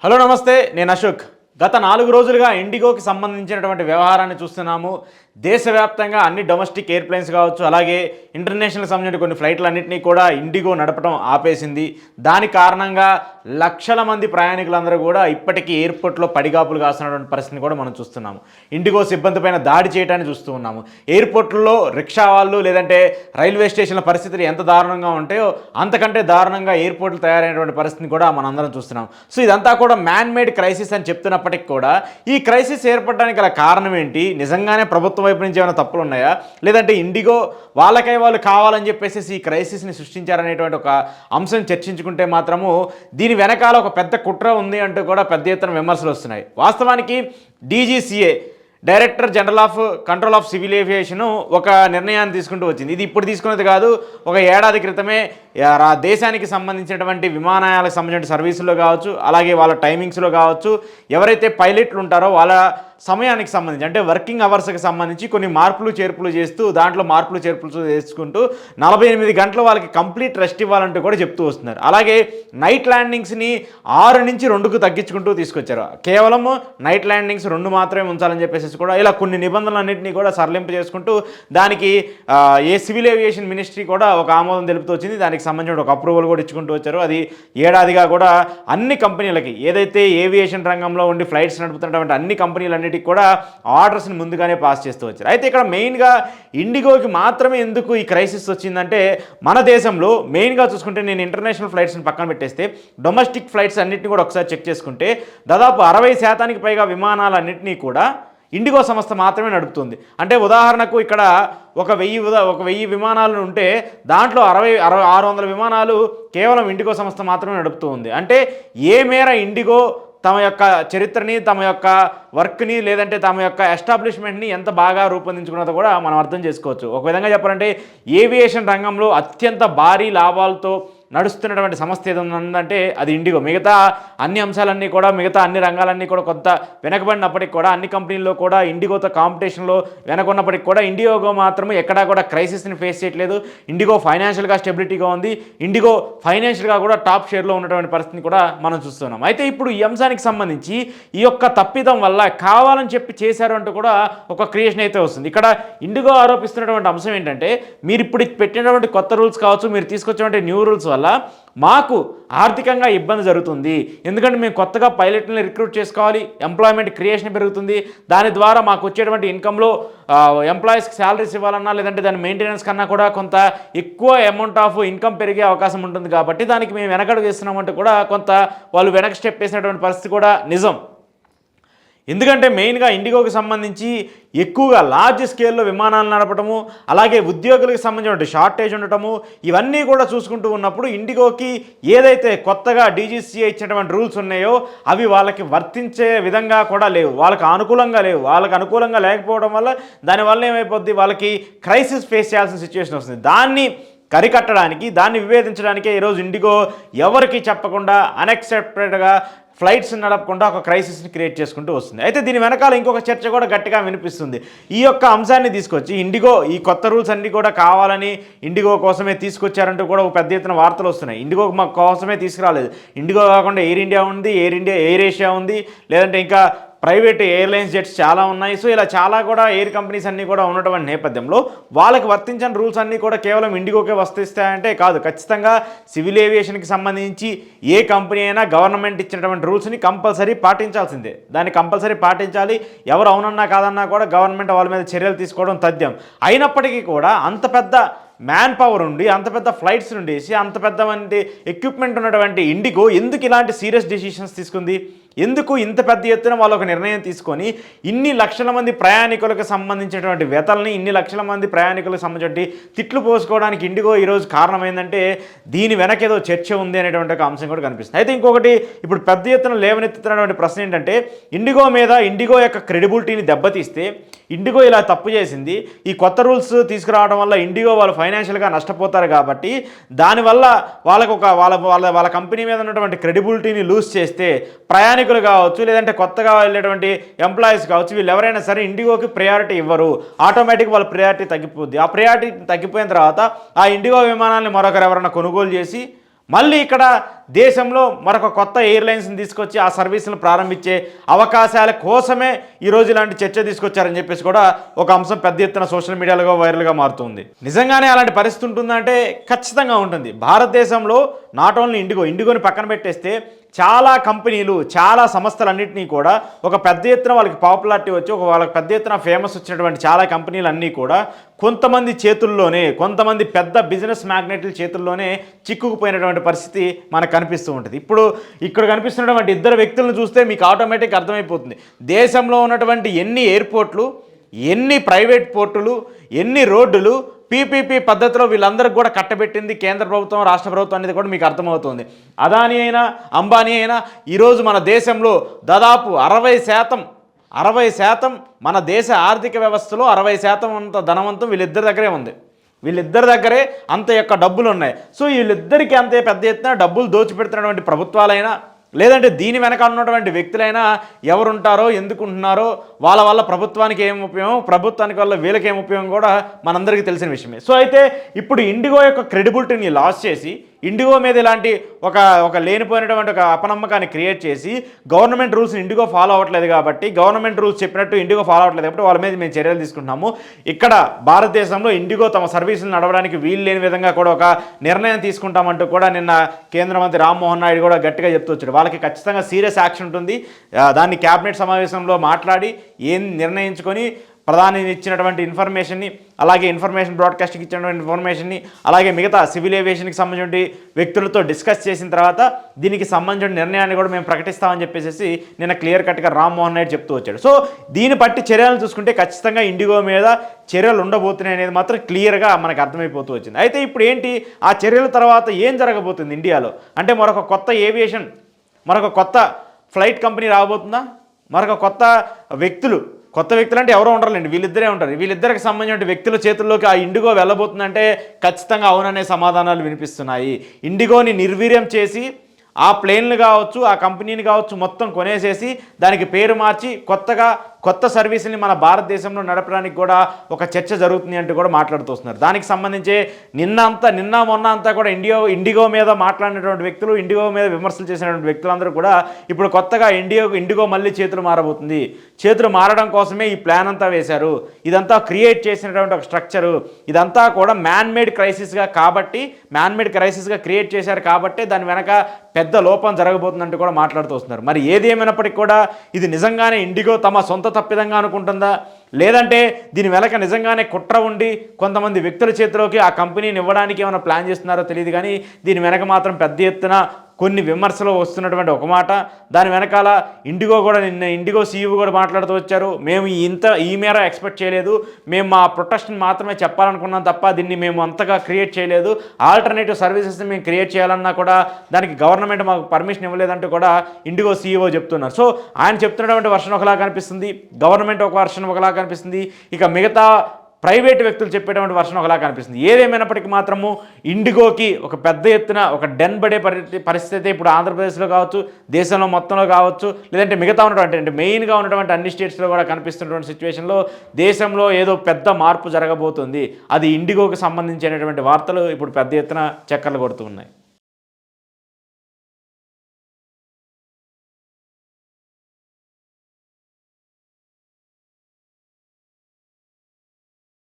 Hello నమస్తే, నేను అశోక్. గత 4 రోజులుగా ఇండిగోకి సంబంధించినటువంటి వ్యవహారాన్ని చూస్తున్నాము. దేశవ్యాప్తంగా అన్ని డొమెస్టిక్ ఎయిర్‌ప్లేన్స్ కావచ్చు, అలాగే ఇంటర్నేషనల్ సంబంధించిన కొన్ని ఫ్లైట్‌లన్నిటిని కూడా ఇండిగో నడపడం ఆపేసింది. దాని కారణంగా లక్షల మంది ప్రయాణికులందరూ కూడా ఇప్పటికీ ఎయిర్‌పోర్ట్‌లో పడిగాపులు కాస్తున్నటువంటి పరిస్థితిని కూడా మనం చూస్తున్నాము. ఇండిగో సిబ్బంది పైన దాడి చేయడాన్ని చూస్తూ ఉన్నాము. ఎయిర్‌పోర్ట్‌లలో రిక్షా వాళ్ళు లేదంటే రైల్వే స్టేషన్ల పరిస్థితులు ఎంత దారుణంగా ఉంటాయో అంతకంటే దారుణంగా ఎయిర్‌పోర్ట్‌లు తయారైనటువంటి పరిస్థితిని కూడా మనందరం చూస్తున్నాం. సో ఇదంతా కూడా మ్యాన్ మేడ్ క్రైసిస్ అని చెప్తున్నప్పటికి కూడా ఈ క్రైసిస్ ఏర్పడడానికి గల కారణం ఏంటి? నిజంగానే ప్రభుత్వం వైపు నుంచి ఏమైనా తప్పులు ఉన్నాయా, లేదంటే ఇండిగో వాళ్ళకై వాళ్ళు కావాలని చెప్పేసి ఈ క్రైసిస్ని సృష్టించారనేటువంటి ఒక అంశం చర్చించుకుంటే మాత్రము దీని వెనకాల ఒక పెద్ద కుట్ర ఉంది అంటూ కూడా పెద్ద ఎత్తున విమర్శలు వస్తున్నాయి. వాస్తవానికి DGCA, director general of control of civil aviation ఒక నిర్ణయాన్ని తీసుకుంటూ వచ్చింది. ఇది ఇప్పుడు తీసుకున్నది కాదు, ఒక ఏడాది క్రితమే దేశానికి సంబంధించినటువంటి విమానాయాలకు సంబంధించిన సర్వీసుల్లో కావచ్చు, అలాగే వాళ్ళ టైమింగ్స్లో కావచ్చు, ఎవరైతే పైలట్లు ఉంటారో వాళ్ళ సమయానికి సంబంధించి అంటే వర్కింగ్ అవర్స్కి సంబంధించి కొన్ని మార్పులు చేర్పులు చేస్తూ దాంట్లో మార్పులు చేర్పులు చేసుకుంటూ 48 గంటలు వాళ్ళకి కంప్లీట్ రెస్ట్ ఇవ్వాలంటూ కూడా చెప్తూ వస్తున్నారు. అలాగే నైట్ ల్యాండింగ్స్ని 6 నుంచి 2కు తగ్గించుకుంటూ తీసుకొచ్చారు. కేవలం నైట్ ల్యాండింగ్స్ 2 మాత్రమే ఉంచాలని చెప్పేసి కూడా ఇలా కొన్ని నిబంధనలన్నింటినీ కూడా సరళింపు చేసుకుంటూ దానికి సివిల్ ఏవియేషన్ మినిస్ట్రీ కూడా ఒక ఆమోదం తెలుపుతూ వచ్చింది. దానికి సంబంధించిన ఒక అప్రూవల్ కూడా ఇచ్చుకుంటూ వచ్చారు. అది ఏడాదిగా కూడా అన్ని కంపెనీలకి, ఏదైతే ఏవియేషన్ రంగంలో ఉండి ఫ్లైట్స్ నడుపుతున్నటువంటి అన్ని కంపెనీలన్నిటికీ కూడా ఆర్డర్స్ని ముందుగానే పాస్ చేస్తూ వచ్చారు. అయితే ఇక్కడ మెయిన్గా ఇండిగోకి మాత్రమే ఎందుకు ఈ క్రైసిస్ వచ్చిందంటే, మన దేశంలో మెయిన్గా చూసుకుంటే నేను ఇంటర్నేషనల్ ఫ్లైట్స్ని పక్కన పెట్టేస్తే డొమెస్టిక్ ఫ్లైట్స్ అన్నింటినీ కూడా ఒకసారి చెక్ చేసుకుంటే దాదాపు 60% పైగా విమానాలన్నింటినీ కూడా ఇండిగో సంస్థ మాత్రమే నడుపుతుంది. అంటే ఉదాహరణకు ఇక్కడ ఒక 1000 విమానాలు ఉంటే దాంట్లో 600 విమానాలు కేవలం ఇండిగో సంస్థ మాత్రమే నడుపుతూ ఉంది. అంటే ఏ మేర ఇండిగో తమ యొక్క చరిత్రని, తమ యొక్క వర్క్ని, లేదంటే తమ యొక్క ఎస్టాబ్లిష్మెంట్ని ఎంత బాగా రూపొందించుకున్నదో కూడా మనం అర్థం చేసుకోవచ్చు. ఒక విధంగా చెప్పాలంటే ఏవియేషన్ రంగంలో అత్యంత భారీ లాభాలతో నడుస్తున్నటువంటి సంస్థ ఏదో ఉందంటే అది ఇండిగో. మిగతా అన్ని అంశాలన్నీ కూడా, మిగతా అన్ని రంగాలన్నీ కూడా కొంత వెనకబడినప్పటికి కూడా, అన్ని కంపెనీల్లో కూడా ఇండిగోతో కాంపిటీషన్లో వెనకున్నప్పటికి కూడా ఇండిగో మాత్రం ఎక్కడా కూడా క్రైసిస్ని ఫేస్ చేయట్లేదు. ఇండిగో ఫైనాన్షియల్గా స్టెబిలిటీగా ఉంది. ఇండిగో ఫైనాన్షియల్గా కూడా టాప్ షేర్లో ఉన్నటువంటి పరిస్థితిని కూడా మనం చూస్తున్నాం. అయితే ఇప్పుడు ఈ అంశానికి సంబంధించి ఈ యొక్క తప్పిదం వల్ల కావాలని చెప్పి చేశారు అంటూ కూడా ఒక క్రియేషన్ అయితే వస్తుంది. ఇక్కడ ఇండిగో ఆరోపిస్తున్నటువంటి అంశం ఏంటంటే, మీరు ఇప్పుడు పెట్టినటువంటి కొత్త రూల్స్ కావచ్చు, మీరు తీసుకొచ్చినటువంటి న్యూ రూల్స్ వల్ల మాకు ఆర్థికంగా ఇబ్బంది జరుగుతుంది. ఎందుకంటే మేము కొత్తగా పైలట్ని రిక్రూట్ చేసుకోవాలి, ఎంప్లాయ్మెంట్ క్రియేషన్ పెరుగుతుంది. దాని ద్వారా మాకు వచ్చేటువంటి ఇన్కంలో ఎంప్లాయీస్కి శాలరీస్ ఇవ్వాలన్నా, లేదంటే దాని మెయింటెనెన్స్ కన్నా కూడా కొంత ఎక్కువ అమౌంట్ ఆఫ్ ఇన్కమ్ పెరిగే అవకాశం ఉంటుంది. కాబట్టి దానికి మేము వెనకడుగు వేస్తున్నామంటే కూడా కొంత వాళ్ళు వెనక స్టెప్ వేసినటువంటి పరిస్థితి కూడా నిజం. ఎందుకంటే మెయిన్గా ఇండిగోకి సంబంధించి ఎక్కువగా లార్జ్ స్కేల్లో విమానాలు నడపడము, అలాగే ఉద్యోగులకు సంబంధించిన షార్టేజ్ ఉండటము, ఇవన్నీ కూడా చూసుకుంటూ ఉన్నప్పుడు ఇండిగోకి ఏదైతే కొత్తగా డీజీసీఏ ఇచ్చినటువంటి రూల్స్ ఉన్నాయో అవి వాళ్ళకి వర్తించే విధంగా కూడా లేవు, వాళ్ళకి అనుకూలంగా లేవు. వాళ్ళకి అనుకూలంగా లేకపోవడం వల్ల దానివల్ల ఏమైపోద్ది, వాళ్ళకి క్రైసిస్ ఫేస్ చేయాల్సిన సిచ్యువేషన్ వస్తుంది. దాన్ని కరికట్టడానికి, దాన్ని విభేదించడానికే ఈరోజు ఇండిగో ఎవరికి చెప్పకుండా అన్ఎక్స్పెక్టెడ్గా ఫ్లైట్స్ నడపకుండా ఒక క్రైసిస్ని క్రియేట్ చేసుకుంటూ వస్తుంది. అయితే దీని వెనకాల ఇంకొక చర్చ కూడా గట్టిగా వినిపిస్తుంది. ఈ యొక్క అంశాన్ని తీసుకొచ్చి ఇండిగో ఈ కొత్త రూల్స్ అన్నీ కూడా కావాలని ఇండిగో కోసమే తీసుకొచ్చారంటూ కూడా ఒక పెద్ద ఎత్తున వార్తలు వస్తున్నాయి. ఇండిగో కోసమే తీసుకురాలేదు. ఇండిగో కాకుండా ఎయిర్ ఇండియా ఉంది, ఎయిర్ ఏషియా ఉంది, లేదంటే ఇంకా ప్రైవేట్ ఎయిర్లైన్స్ జెట్స్ చాలా ఉన్నాయి. సో ఇలా చాలా కూడా ఎయిర్ కంపెనీస్ అన్నీ కూడా ఉన్నటువంటి నేపథ్యంలో వాళ్ళకి వర్తించిన రూల్స్ అన్నీ కూడా కేవలం ఇండిగోకే వర్తిస్తాయంటే కాదు. ఖచ్చితంగా సివిల్ ఏవియేషన్కి సంబంధించి ఏ కంపెనీ అయినా గవర్నమెంట్ ఇచ్చినటువంటి రూల్స్ని కంపల్సరీ పాటించాల్సిందే. దాన్ని కంపల్సరీ పాటించాలి. ఎవరు అవునన్నా కాదన్నా కూడా గవర్నమెంట్ వాళ్ళ మీద చర్యలు తీసుకోవడం తథ్యం. అయినప్పటికీ కూడా అంత పెద్ద మ్యాన్ పవర్ ఉండి, అంత పెద్ద ఫ్లైట్స్ ఉండేసి, అంత పెద్ద మంది ఎక్విప్మెంట్ ఉన్నటువంటి ఇండిగో ఎందుకు ఇలాంటి సీరియస్ డెసిషన్స్ తీసుకుంది? ఎందుకు ఇంత పెద్ద ఎత్తున వాళ్ళు ఒక నిర్ణయం తీసుకొని ఇన్ని లక్షల మంది ప్రయాణికులకు సంబంధించినటువంటి వ్యతల్ని, ఇన్ని లక్షల మంది ప్రయాణికులకు సంబంధించి తిట్లు పోసుకోవడానికి ఇండిగో ఈరోజు కారణమైందంటే దీని వెనక ఏదో చర్చ ఉంది అనేటువంటి ఒక అంశం కూడా కనిపిస్తుంది. అయితే ఇంకొకటి ఇప్పుడు పెద్ద ఎత్తున లేవనెత్తుతున్నటువంటి ప్రశ్న ఏంటంటే, ఇండిగో మీద ఇండిగో యొక్క క్రెడిబిలిటీని దెబ్బతీస్తే ఇండిగో ఇలా తప్పు చేసింది, ఈ కొత్త రూల్స్ తీసుకురావడం వల్ల ఇండిగో వాళ్ళు ఫైనాన్షియల్గా నష్టపోతారు కాబట్టి దానివల్ల వాళ్ళకు ఒక వాళ్ళ కంపెనీ మీద ఉన్నటువంటి క్రెడిబిలిటీని లూజ్ చేస్తే ప్రయాణికులు కావచ్చు, లేదంటే కొత్తగా వెళ్ళేటువంటి ఎంప్లాయీస్ కావచ్చు, వీళ్ళు ఎవరైనా సరే ఇండిగోకి ప్రయారిటీ ఇవ్వరు. ఆటోమేటిక్ వాళ్ళ ప్రయారిటీ తగ్గిపోద్ది. ఆ ప్రయారిటీ తగ్గిపోయిన తర్వాత ఆ ఇండిగో విమానాన్ని మరొకరు ఎవరైనా కొనుగోలు చేసి మళ్ళీ ఇక్కడ దేశంలో మరొక కొత్త ఎయిర్లైన్స్ని తీసుకొచ్చి ఆ సర్వీసులను ప్రారంభించే అవకాశాల కోసమే ఈరోజు ఇలాంటి చర్చ తీసుకొచ్చారని చెప్పేసి కూడా ఒక అంశం పెద్ద ఎత్తున సోషల్ మీడియాలో వైరల్గా మారుతుంది. నిజంగానే అలాంటి పరిస్థితి ఉంటుందంటే ఖచ్చితంగా ఉంటుంది. భారతదేశంలో నాట్ ఓన్లీ ఇండిగోని పక్కన పెట్టేస్తే చాలా కంపెనీలు, చాలా సంస్థలన్నింటినీ కూడా ఒక పెద్ద ఎత్తున వాళ్ళకి పాపులారిటీ వచ్చి వాళ్ళకి పెద్ద ఎత్తున ఫేమస్ వచ్చినటువంటి చాలా కంపెనీలు అన్నీ కూడా కొంతమంది చేతుల్లోనే, కొంతమంది పెద్ద బిజినెస్ మ్యాగ్నెట్ల చేతుల్లోనే చిక్కుకుపోయినటువంటి పరిస్థితి మనకు కనిపిస్తూ ఉంటుంది. ఇప్పుడు ఇక్కడ కనిపిస్తున్నటువంటి ఇద్దరు వ్యక్తులను చూస్తే మీకు ఆటోమేటిక్ అర్థమైపోతుంది దేశంలో ఉన్నటువంటి ఎన్ని ఎయిర్పోర్ట్లు, ఎన్ని ప్రైవేట్ పోర్టులు, ఎన్ని రోడ్డులు పీపీపీ పద్ధతిలో వీళ్ళందరికీ కూడా కట్టబెట్టింది కేంద్ర ప్రభుత్వం, రాష్ట్ర ప్రభుత్వం అనేది కూడా మీకు అర్థమవుతుంది. అదానీ అయినా అంబానీ అయినా ఈరోజు మన దేశంలో దాదాపు 60% మన దేశ ఆర్థిక వ్యవస్థలో 60% అంత ధనవంతం వీళ్ళిద్దరి దగ్గరే ఉంది. వీళ్ళిద్దరి దగ్గరే అంత యొక్క డబ్బులు ఉన్నాయి. సో వీళ్ళిద్దరికీ అంతే పెద్ద ఎత్తున డబ్బులు దోచిపెడుతున్నటువంటి ప్రభుత్వాలైనా లేదంటే దీని వెనక ఉన్నటువంటి వ్యక్తులైనా ఎవరుంటారో, ఎందుకుంటున్నారో, వాళ్ళ వల్ల ప్రభుత్వానికి ఏం ఉపయోగం, ప్రభుత్వానికి వల్ల వీళ్ళకి ఏం ఉపయోగం కూడా మనందరికీ తెలిసిన విషయమే. సో అయితే ఇప్పుడు ఇండిగో యొక్క క్రెడిబిలిటీని లాస్ చేసి ఇండిగో మీద ఇలాంటి ఒక లేనిపోయినటువంటి ఒక అపనమ్మకాన్ని క్రియేట్ చేసి గవర్నమెంట్ రూల్స్ని ఇండిగో ఫాలో అవ్వట్లేదు కాబట్టి, గవర్నమెంట్ రూల్స్ చెప్పినట్టు ఇండిగో ఫాలో అవ్వట్లేదు కాబట్టి వాళ్ళ మీద మేము చర్యలు తీసుకుంటున్నాము. ఇక్కడ భారతదేశంలో ఇండిగో తమ సర్వీసులు నడవడానికి వీలు లేని విధంగా కూడా ఒక నిర్ణయం తీసుకుంటామంటూ కూడా నిన్న కేంద్ర మంత్రి రామ్మోహన్ నాయుడు కూడా గట్టిగా చెప్తూ వచ్చాడు. వాళ్ళకి ఖచ్చితంగా సీరియస్ యాక్షన్ ఉంటుంది. దాన్ని క్యాబినెట్ సమావేశంలో మాట్లాడి ఏం నిర్ణయించుకొని ప్రధాని ఇచ్చినటువంటి ఇన్ఫర్మేషన్ని, అలాగే ఇన్ఫర్మేషన్ బ్రాడ్కాస్ట్కి ఇచ్చినటువంటి ఇన్ఫర్మేషన్ని, అలాగే మిగతా సివిల్ ఏవియేషన్కి సంబంధించిన వ్యక్తులతో డిస్కస్ చేసిన తర్వాత దీనికి సంబంధించిన నిర్ణయాన్ని కూడా మేము ప్రకటిస్తామని చెప్పేసి నిన్న క్లియర్ కట్గా రామ్మోహన్ నాయుడు చెప్తూ వచ్చాడు. సో దీన్ని బట్టి చర్యలు చూసుకుంటే ఖచ్చితంగా ఇండిగో మీద చర్యలు ఉండబోతున్నాయి అనేది మాత్రం క్లియర్గా మనకు అర్థమైపోతూ వచ్చింది. అయితే ఇప్పుడు ఏంటి ఆ చర్యల తర్వాత ఏం జరగబోతుంది ఇండియాలో అంటే మరొక కొత్త ఏవియేషన్, మరొక కొత్త ఫ్లైట్ కంపెనీ రాబోతుందా, మరొక కొత్త వ్యక్తులు అంటే ఎవరో ఉండరులేండి, వీళ్ళిద్దరే ఉంటారు. వీళ్ళిద్దరికి సంబంధించిన వ్యక్తుల చేతుల్లోకి ఆ ఇండిగో వెళ్ళబోతుందంటే ఖచ్చితంగా అవుననే సమాధానాలు వినిపిస్తున్నాయి. ఇండిగోని నిర్వీర్యం చేసి ఆ ప్లేన్లు కావచ్చు, ఆ కంపెనీని కావచ్చు మొత్తం కొనేసేసి దానికి పేరు మార్చి కొత్త సర్వీస్ని మన భారతదేశంలో నడపడానికి కూడా ఒక చర్చ జరుగుతుంది అంటూ కూడా మాట్లాడుతూ వస్తున్నారు. దానికి సంబంధించి నిన్న మొన్న అంతా కూడా ఇండిగో మీద మాట్లాడినటువంటి వ్యక్తులు, ఇండిగో మీద విమర్శలు చేసినటువంటి వ్యక్తులందరూ కూడా ఇప్పుడు కొత్తగా ఇండిగో మళ్ళీ చేతులు మారబోతుంది, చేతులు మారడం కోసమే ఈ ప్లాన్ అంతా వేశారు, ఇదంతా క్రియేట్ చేసినటువంటి ఒక స్ట్రక్చరు, ఇదంతా కూడా మ్యాన్మేడ్ క్రైసిస్గా క్రియేట్ చేశారు కాబట్టి దాని వెనక పెద్ద లోపం జరగబోతుందంటూ కూడా మాట్లాడుతూ వస్తున్నారు. మరి ఏది ఏమైనప్పటికీ కూడా ఇది నిజంగానే ఇండిగో తమ సొంత తప్పిదంగా అనుకుంటుందా, లేదంటే దీని వెనక నిజంగానే కుట్ర ఉండి కొంతమంది వ్యక్తుల చేతిలోకి ఆ కంపెనీని ఇవ్వడానికి ఏమైనా ప్లాన్ చేస్తున్నారో తెలియదు. కానీ దీని వెనక మాత్రం పెద్ద ఎత్తున కొన్ని విమర్శలు వస్తున్నటువంటి ఒక మాట, దాని వెనకాల ఇండిగో సీఈఓ కూడా మాట్లాడుతూ వచ్చారు. మేము ఈ మేర ఎక్స్పెక్ట్ చేయలేదు, మేము మా ప్రొటెక్షన్ మాత్రమే చెప్పాలనుకున్నాం తప్ప దీన్ని మేము అంతగా క్రియేట్ చేయలేదు, ఆల్టర్నేటివ్ సర్వీసెస్ని మేము క్రియేట్ చేయాలన్నా కూడా దానికి గవర్నమెంట్ మాకు పర్మిషన్ ఇవ్వలేదంటూ కూడా ఇండిగో సీఈఓ చెప్తున్నారు. సో ఆయన చెప్తున్నటువంటి వర్షన్ ఒకలా కనిపిస్తుంది, గవర్నమెంట్ ఒక వర్షన్ ఒకలా కనిపిస్తుంది, ఇక మిగతా ప్రైవేట్ వ్యక్తులు చెప్పేటువంటి వర్షం ఒకలా కనిపిస్తుంది. ఏదేమైనప్పటికీ మాత్రము ఇండిగోకి ఒక పెద్ద ఎత్తున ఒక డెన్ పడే పరిస్థితి ఇప్పుడు ఆంధ్రప్రదేశ్లో కావచ్చు, దేశంలో మొత్తంలో కావచ్చు, లేదంటే మిగతా ఉన్నటువంటి మెయిన్గా ఉన్నటువంటి అన్ని స్టేట్స్లో కూడా కనిపిస్తున్నటువంటి సిచ్యువేషన్లో దేశంలో ఏదో పెద్ద మార్పు జరగబోతుంది. అది ఇండిగోకి సంబంధించినటువంటి వార్తలు ఇప్పుడు పెద్ద ఎత్తున చక్కర్లు కొడుతూ ఉన్నాయి.